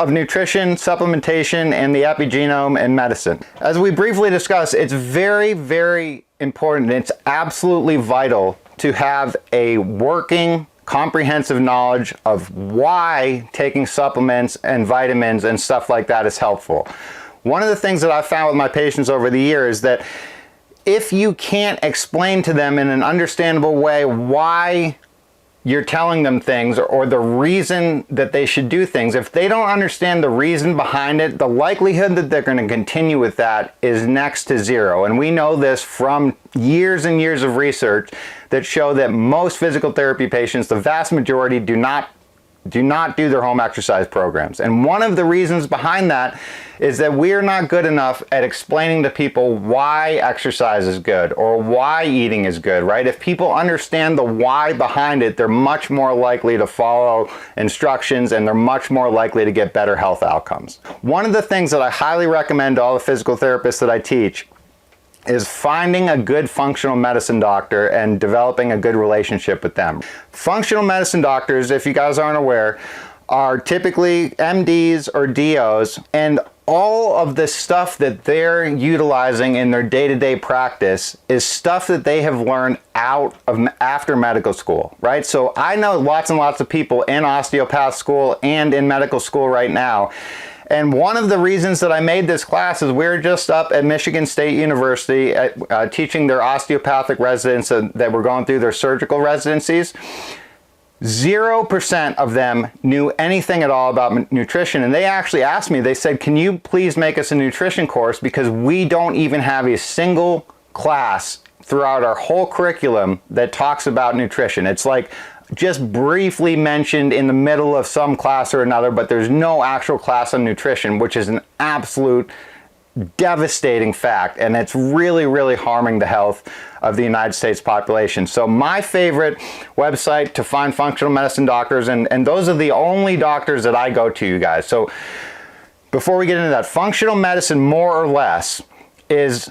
of nutrition, supplementation, and the epigenome in medicine. As we briefly discussed, it's very, very important. It's absolutely vital to have a working, comprehensive knowledge of why taking supplements and vitamins and stuff like that is helpful. One of the things that I've found with my patients over the years is that if you can't explain to them in an understandable way why you're telling them things or the reason that they should do things, if they don't understand the reason behind it, the likelihood that they're going to continue with that is next to zero. And we know this from years and years of research that show that most physical therapy patients, the vast majority, do not do their home exercise programs. And one of the reasons behind that is that we are not good enough at explaining to people why exercise is good or why eating is good, right? If people understand the why behind it, they're much more likely to follow instructions and they're much more likely to get better health outcomes. One of the things that I highly recommend to all the physical therapists that I teach is finding a good functional medicine doctor and developing a good relationship with them. Functional medicine doctors, if you guys aren't aware, are typically MDs or DOs, and all of the stuff that they're utilizing in their day-to-day practice is stuff that they have learned after medical school, right? So I know lots and lots of people in osteopath school and in medical school right now. And one of the reasons that I made this class is we're just up at Michigan State University teaching their osteopathic residents that were going through their surgical residencies. 0% of them knew anything at all about nutrition. And they actually asked me, they said, can you please make us a nutrition course, because we don't even have a single class throughout our whole curriculum that talks about nutrition. It's like just briefly mentioned in the middle of some class or another, but there's no actual class on nutrition, which is an absolute devastating fact, and it's really, really harming the health of the United States population. So my favorite website to find functional medicine doctors, and those are the only doctors that I go to, you guys. So before we get into that, functional medicine, more or less, is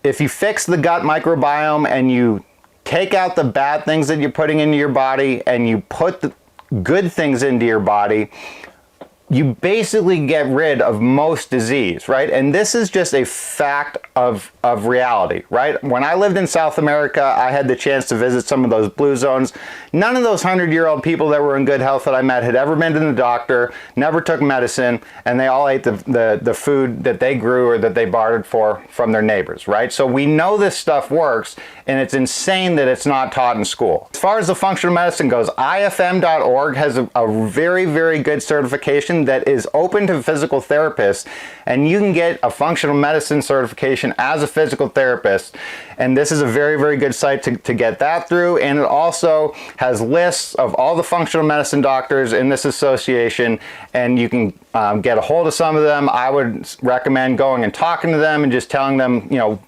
if you fix the gut microbiome and you take out the bad things that you're putting into your body and you put the good things into your body, you basically get rid of most disease, right? And this is just a fact of reality, right? When I lived in South America, I had the chance to visit some of those blue zones. None of those 100-year-old people that were in good health that I met had ever been to the doctor, never took medicine, and they all ate the food that they grew or that they bartered for from their neighbors, right? So we know this stuff works, and it's insane that it's not taught in school. As far as the functional medicine goes, ifm.org has a very, very good certification that is open to physical therapists, and you can get a functional medicine certification as a physical therapist. And this is a very, very good site to get that through. And it also has lists of all the functional medicine doctors in this association, and you can get a hold of some of them. I would recommend going and talking to them and just telling them, you know,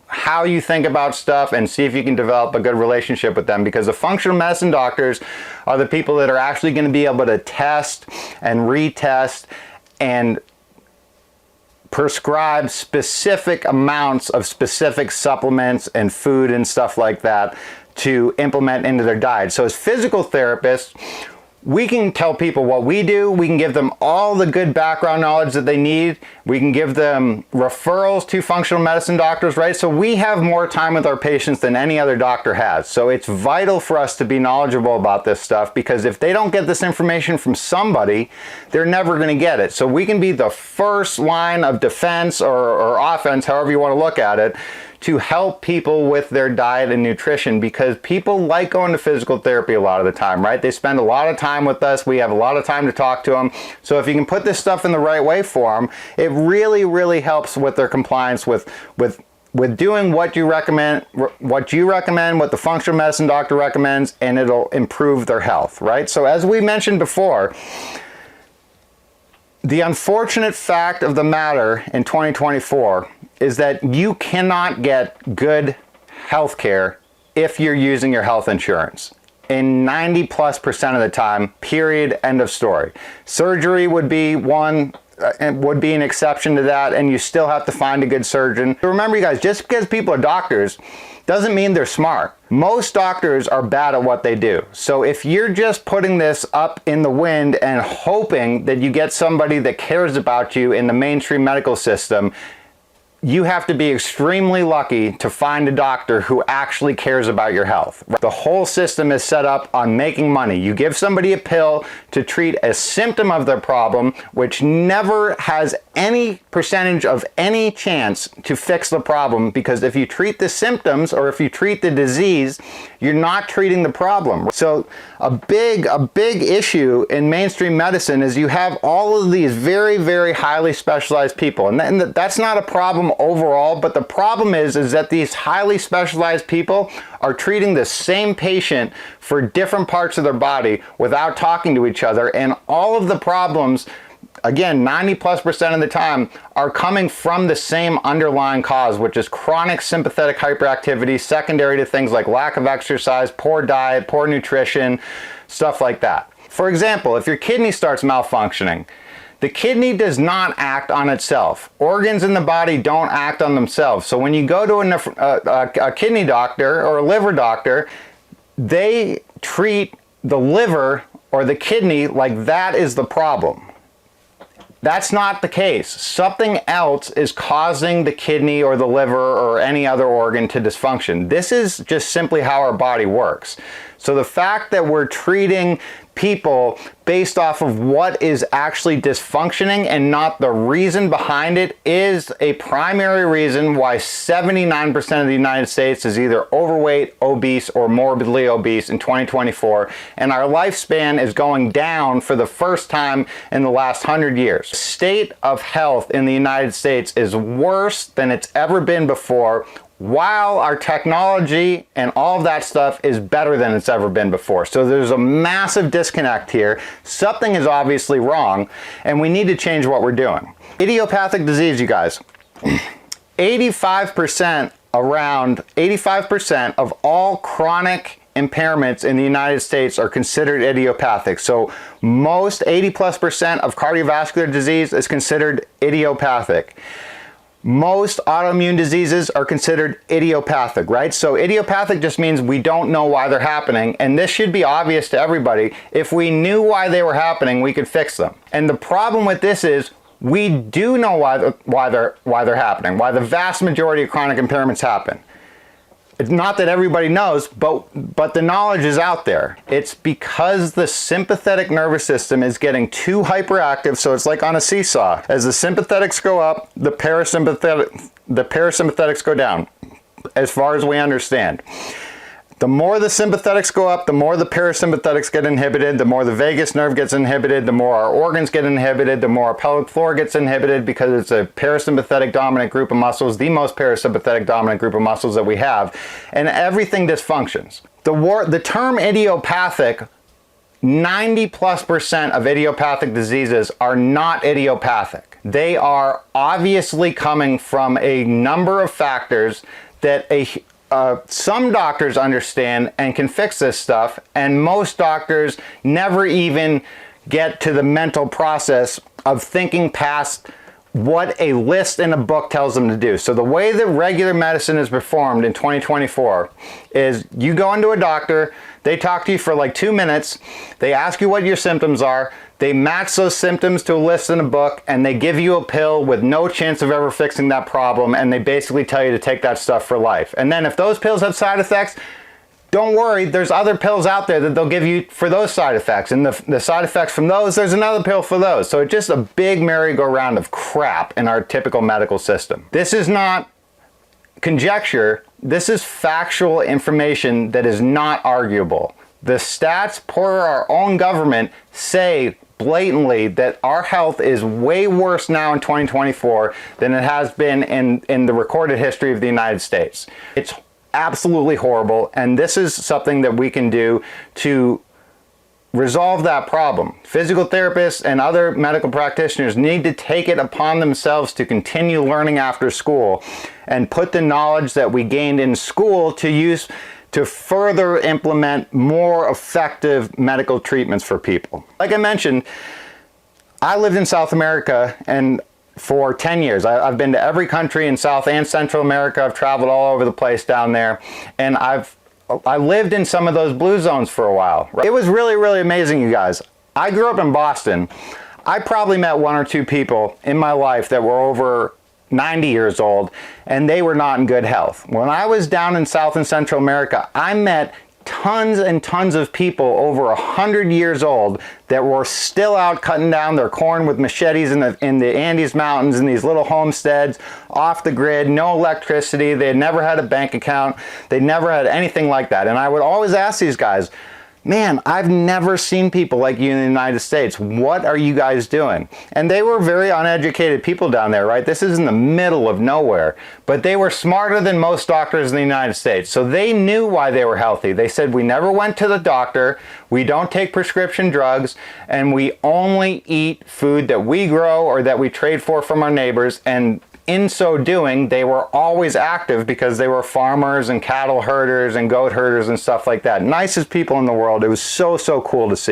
how you think about stuff, and see if you can develop a good relationship with them, because the functional medicine doctors are the people that are actually going to be able to test and retest and prescribe specific amounts of specific supplements and food and stuff like that to implement into their diet. So as physical therapists, we can tell people what we do. We can give them all the good background knowledge that they need. We can give them referrals to functional medicine doctors, right? So we have more time with our patients than any other doctor has. So it's vital for us to be knowledgeable about this stuff, because if they don't get this information from somebody, they're never going to get it. So we can be the first line of defense or offense, however you want to look at it, to help people with their diet and nutrition, because people like going to physical therapy a lot of the time, right? They spend a lot of time with us. We have a lot of time to talk to them. So if you can put this stuff in the right way for them, it really, really helps with their compliance with doing what you recommend, what the functional medicine doctor recommends, and it'll improve their health, right? So as we mentioned before, the unfortunate fact of the matter in 2024 is that you cannot get good health care if you're using your health insurance. In 90+% of the time, period, end of story. Surgery would be one would be an exception to that, and you still have to find a good surgeon. Remember, you guys, just because people are doctors doesn't mean they're smart. Most doctors are bad at what they do. So if you're just putting this up in the wind and hoping that you get somebody that cares about you in the mainstream medical system, you have to be extremely lucky to find a doctor who actually cares about your health. The whole system is set up on making money. You give somebody a pill to treat a symptom of their problem, which never has any percentage of any chance to fix the problem, because if you treat the symptoms or if you treat the disease, you're not treating the problem. So a big issue in mainstream medicine is you have all of these very, very highly specialized people. And that's not a problem overall, but the problem is that these highly specialized people are treating the same patient for different parts of their body without talking to each other, and all of the problems, again, 90+% of the time, are coming from the same underlying cause, which is chronic sympathetic hyperactivity, secondary to things like lack of exercise, poor diet, poor nutrition, stuff like that. For example, if your kidney starts malfunctioning, the kidney does not act on itself. Organs in the body don't act on themselves. So when you go to a kidney doctor or a liver doctor, they treat the liver or the kidney like that is the problem. That's not the case. Something else is causing the kidney or the liver or any other organ to dysfunction. This is just simply how our body works. So the fact that we're treating people based off of what is actually dysfunctioning and not the reason behind it is a primary reason why 79% of the United States is either overweight, obese, or morbidly obese in 2024, and our lifespan is going down for the first time in the last 100 years. The state of health in the United States is worse than it's ever been before, while our technology and all of that stuff is better than it's ever been before. So there's a massive disconnect here. Something is obviously wrong, and we need to change what we're doing. Idiopathic disease, you guys. 85% of all chronic impairments in the United States are considered idiopathic. So most 80+% of cardiovascular disease is considered idiopathic. Most autoimmune diseases are considered idiopathic, right? So idiopathic just means we don't know why they're happening, and this should be obvious to everybody. If we knew why they were happening, we could fix them. And the problem with this is we do know why they're happening, why the vast majority of chronic impairments happen. It's not that everybody knows, but the knowledge is out there. It's because the sympathetic nervous system is getting too hyperactive, so it's like on a seesaw. As the sympathetics go up, the parasympathetics go down, as far as we understand. The more the sympathetics go up, the more the parasympathetics get inhibited, the more the vagus nerve gets inhibited, the more our organs get inhibited, the more our pelvic floor gets inhibited, because it's a parasympathetic dominant group of muscles, the most parasympathetic dominant group of muscles that we have, and everything dysfunctions. The term idiopathic, 90+% of idiopathic diseases are not idiopathic. They are obviously coming from a number of factors that some doctors understand and can fix this stuff, and most doctors never even get to the mental process of thinking past what a list in a book tells them to do. So the way that regular medicine is performed in 2024 is you go into a doctor, they talk to you for like 2 minutes, they ask you what your symptoms are, they match those symptoms to a list in a book, and they give you a pill with no chance of ever fixing that problem, and they basically tell you to take that stuff for life. And then if those pills have side effects, don't worry, there's other pills out there that they'll give you for those side effects, and the side effects from those, there's another pill for those. So it's just a big merry-go-round of crap in our typical medical system. This is not conjecture, this is factual information that is not arguable. The stats per our own government say blatantly that our health is way worse now in 2024 than it has been in the recorded history of the United States. It's absolutely horrible, and this is something that we can do to resolve that problem. Physical therapists and other medical practitioners need to take it upon themselves to continue learning after school and put the knowledge that we gained in school to use to further implement more effective medical treatments for people. Like I mentioned, I lived in South America and for 10 years. I've been to every country in South and Central America. I've traveled all over the place down there, and I lived in some of those blue zones for a while. It was really, really amazing, you guys. I grew up in Boston. I probably met one or two people in my life that were over 90 years old, and they were not in good health. When I was down in South and Central America, I met tons and tons of people over 100 years old that were still out cutting down their corn with machetes in the Andes Mountains in these little homesteads, off the grid, no electricity. They had never had a bank account. They never had anything like that. And I would always ask these guys, man, I've never seen people like you in the United States. What are you guys doing? And they were very uneducated people down there, right? This is in the middle of nowhere. But they were smarter than most doctors in the United States. So they knew why they were healthy. They said, we never went to the doctor, we don't take prescription drugs, and we only eat food that we grow or that we trade for from our neighbors. And in so doing, they were always active because they were farmers and cattle herders and goat herders and stuff like that. Nicest people in the world. It was so, so cool to see.